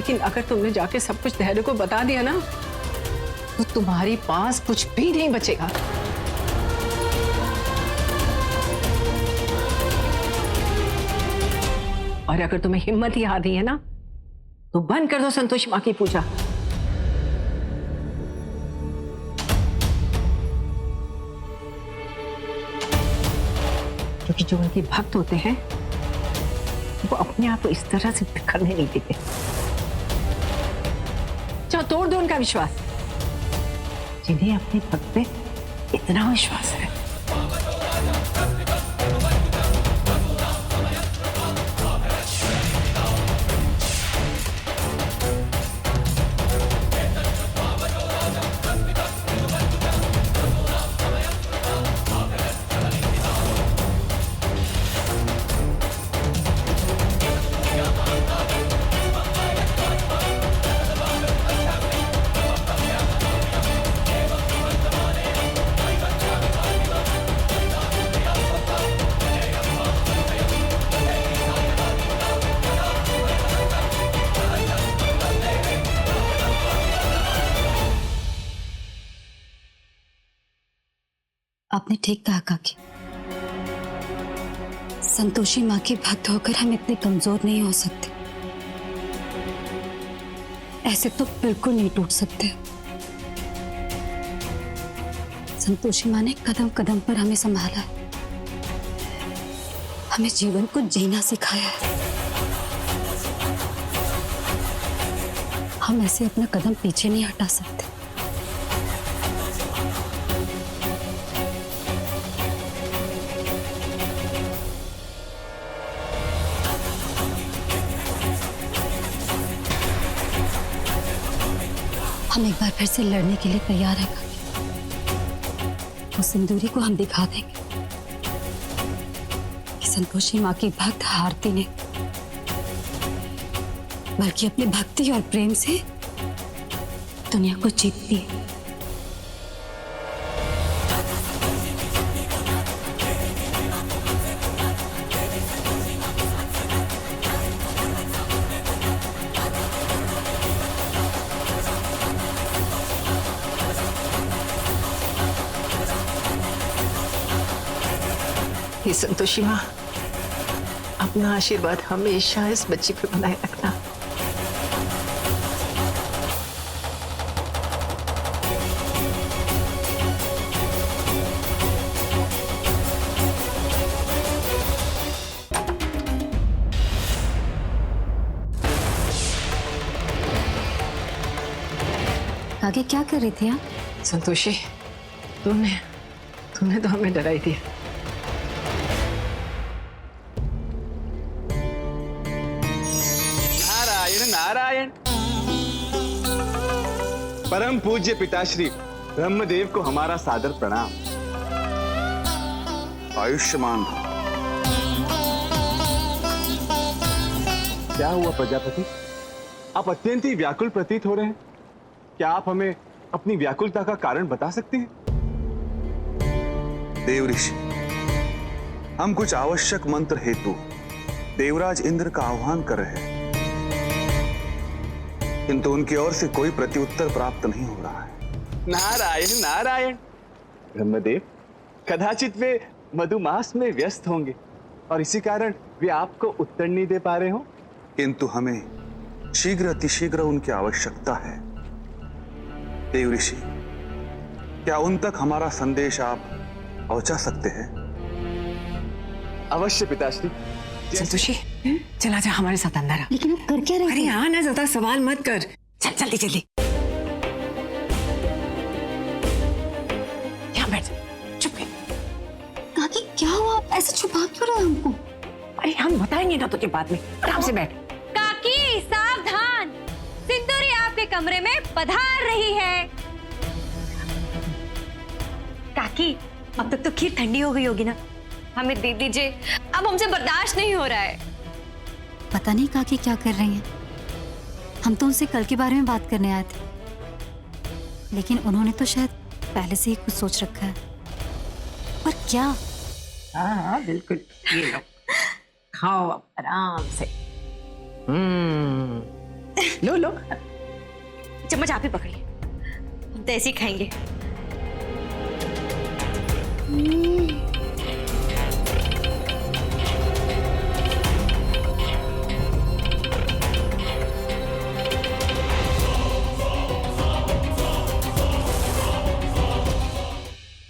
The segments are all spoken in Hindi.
लेकिन अगर तुमने जाके सब कुछ धैर्य को बता दिया ना तो तुम्हारे पास कुछ भी नहीं बचेगा। और अगर तुम्हें हिम्मत ही आ रही है ना तो बंद कर दो संतोषी माँ की पूजा। क्योंकि जो उनके भक्त होते हैं वो अपने आप को इस तरह से बिखरने नहीं देते। चाहे तोड़ दो उनका विश्वास, जिन्हें अपने भक्त पे इतना विश्वास है। आपने ठीक कहा काकी। संतोषी माँ के भक्त होकर हम इतने कमजोर नहीं हो सकते। ऐसे तो बिल्कुल नहीं टूट सकते। संतोषी माँ ने कदम कदम पर हमें संभाला है, हमें जीवन को जीना सिखाया है। हम ऐसे अपना कदम पीछे नहीं हटा सकते। हम एक बार फिर से लड़ने के लिए तैयार हैं काकी। उस सिंदूरी को हम दिखा देंगे कि संतोषी माँ की भक्त हारती नहीं, बल्कि अपनी भक्ति और प्रेम से दुनिया को जीतती है। हे संतोषी माँ, अपना आशीर्वाद हमेशा इस बच्ची पे बनाए रखना। आगे क्या कर रही थी आप? संतोषी, तुमने तो हमें डराई थी। नारायण। परम पूज्य पिताश्री ब्रह्मदेव को हमारा सादर प्रणाम। आयुष्मान। क्या हुआ प्रजापति, आप अत्यंत ही व्याकुल प्रतीत हो रहे हैं। क्या आप हमें अपनी व्याकुलता का कारण बता सकते हैं? देव ऋषि, हम कुछ आवश्यक मंत्र हेतु देवराज इंद्र का आह्वान कर रहे हैं, किंतु उनकी ओर से कोई प्रत्युत्तर प्राप्त नहीं हो रहा है। नारायण नारायण। ब्रह्मदेव, कदाचित वे मधुमास में व्यस्त होंगे और इसी कारण वे आपको उत्तर नहीं दे पा रहे हो। किंतु हमें शीघ्र अतिशीघ्र उनकी आवश्यकता है। देव ऋषि, क्या उन तक हमारा संदेश आप पहुंचा सकते हैं? अवश्य पिताश्री। संतोषी, चला जा हमारे साथ अंदर। लेकिन आप कर क्या रहे अरे हाँ ना, ज्यादा सवाल मत कर। चल जल्दी जल्दी यहाँ बैठ, चुप कर। काकी क्या हुआ? आप ऐसे छुपा क्यों रहे हैं हमको? अरे हम बताएंगे ना तुझे बाद में, आराम से बैठ। काकी सावधान, सिंदूरी आपके कमरे में पधार रही है। काकी, अब तक तो खीर ठंडी हो गई होगी ना, हमें दे दीजिए, अब हमसे बर्दाश्त नहीं हो रहा है। पता नहीं काकी क्या कर रही हैं। हम तो उनसे कल के बारे में बात करने आए थे, लेकिन उन्होंने तो शायद पहले से ही कुछ सोच रखा है। पर क्या? हाँ बिल्कुल, ये लो खाओ अब आराम से। लो लो। चम्मच आप ही पकड़िए, हम तो ऐसे ही खाएंगे।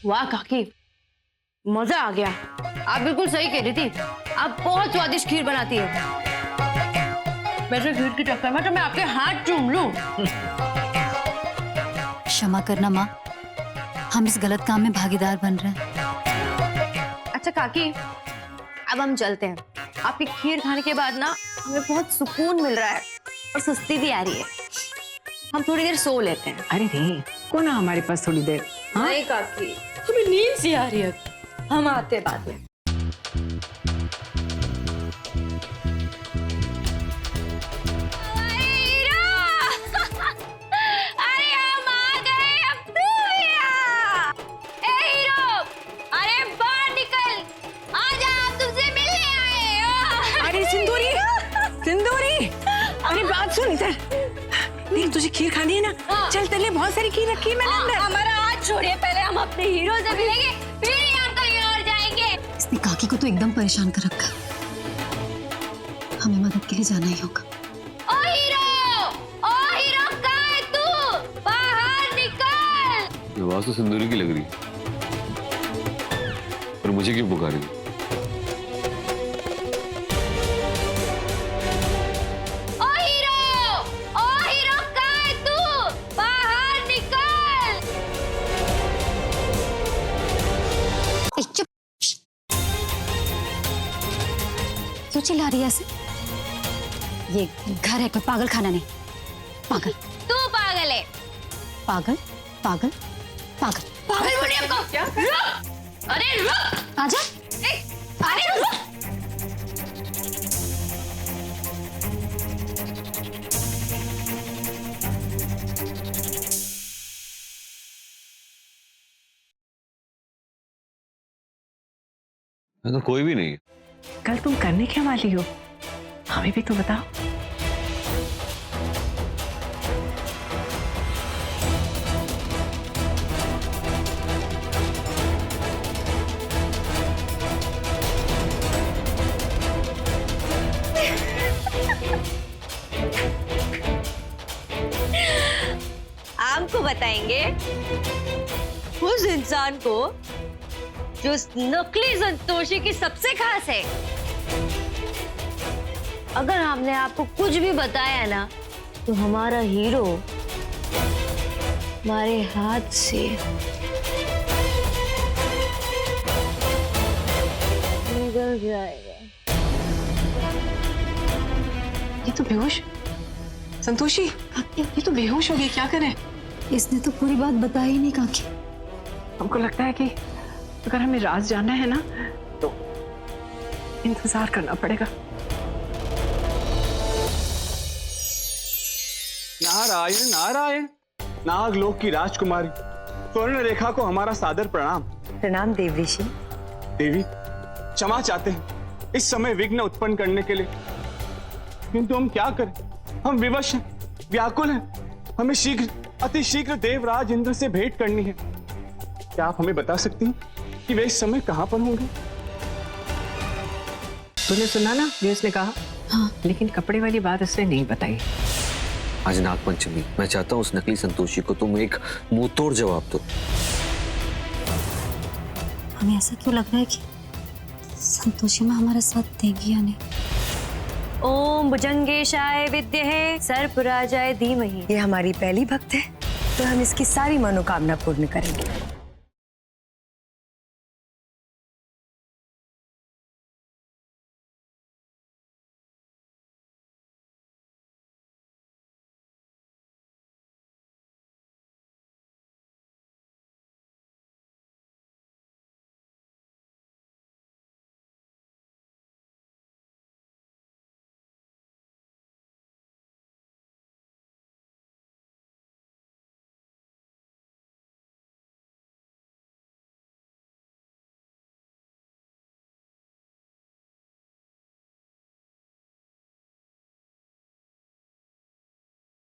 वाह काकी, मजा आ गया। आप बिल्कुल सही कह रही थी, आप बहुत स्वादिष्ट खीर बनाती है। वैसे खीर के चक्कर में तो मैं आपके हाथ चूम लूं। क्षमा करना माँ, हम इस गलत काम में भागीदार बन रहे हैं। अच्छा काकी, अब हम चलते हैं। आपकी खीर खाने के बाद ना हमें बहुत सुकून मिल रहा है और सुस्ती भी आ रही है। हम थोड़ी देर सो लेते हैं। अरे रे, कौन है हमारे पास थोड़ी देर? हाँ? नहीं काकी, हमें नींद सी आ रही है, हम आते हैं बाद में। अरे हम आ गए, अब तू यहाँ। ए हीरो, अरे बाहर निकल, आजा, हम तुमसे मिलने आए हो। अरे सिंदूरी, सिंदूरी, अरे बात सुन इधर। देख तुझे खीर खानी है ना? चल तेरे लिए बहुत सारी खीर रखी है मैंने अंदर। हमारा हाथ छोड़िए, पहले हम अपने हीरो से मिलेंगे, फिर ही हम कहीं और जाएंगे। इसने काकी को तो एकदम परेशान कर रखा है। हमें मदद के लिए जाना ही होगा। ओ हीरो कहाँ है तू? बाहर निकल। आवाज तो सिंदूरी की लग रही है, पर मुझे क्यों पुकारी? ओ हीरो कहाँ है तू? बाहर निकल। चुप, क्यों चिल्ला रही है ऐसे? ये घर है, कोई पागल खाना नहीं। पागल, तू पागल है। पागल, पागल, पागल। पागल बोलिए हमको। क्या? रुक, अरे रुक, आजा। अरे रुक। मैं तो कोई भी नहीं है। कल तुम करने क्या वाली हो? हमें भी तो बताओ। आपको बताएंगे उस इंसान को जो उस नकली संतोषी की सबसे खास है। अगर हमने आपको कुछ भी बताया ना, तो हमारा हीरो हमारे हाथ से निकल जाएगा। ये तो बेहोश, संतोषी, ये तो बेहोश हो गई, क्या करें? इसने तो पूरी बात बताई ही नहीं काकी। हमको लगता है कि अगर हमें राज जानना है ना, तो इंतजार करना पड़ेगा। नारायण नारायण, नागलोक की राजकुमारी स्वर्ण रेखा को हमारा सादर प्रणाम। प्रणाम देव ऋषि। देवी, क्षमा चाहते हैं इस समय विघ्न उत्पन्न करने के लिए, किंतु हम क्या करें? हम विवश हैं, व्याकुल हैं। हमें शीघ्र, अति शीघ्र देवराज इंद्र से भेंट करनी है। क्या आप हमें बता सकती हैं कि वे इस समय कहां पर होंगे? तूने सुना ना जो उसने कहा? हाँ। लेकिन कपड़े वाली बात उसने नहीं बताई। आज नागपंचमी, मैं चाहता हूँ उस नकली संतोषी को तुम एक मुंह तोड़ जवाब दो। हमें ऐसा क्यों लग रहा है कि संतोषी माँ हमारा साथ देगी या नहीं? ओम भुजंगेशाय विद्महे सर्पराजाय धीमहि। ये हमारी पहली भक्त है, तो हम इसकी सारी मनोकामना पूर्ण करेंगे।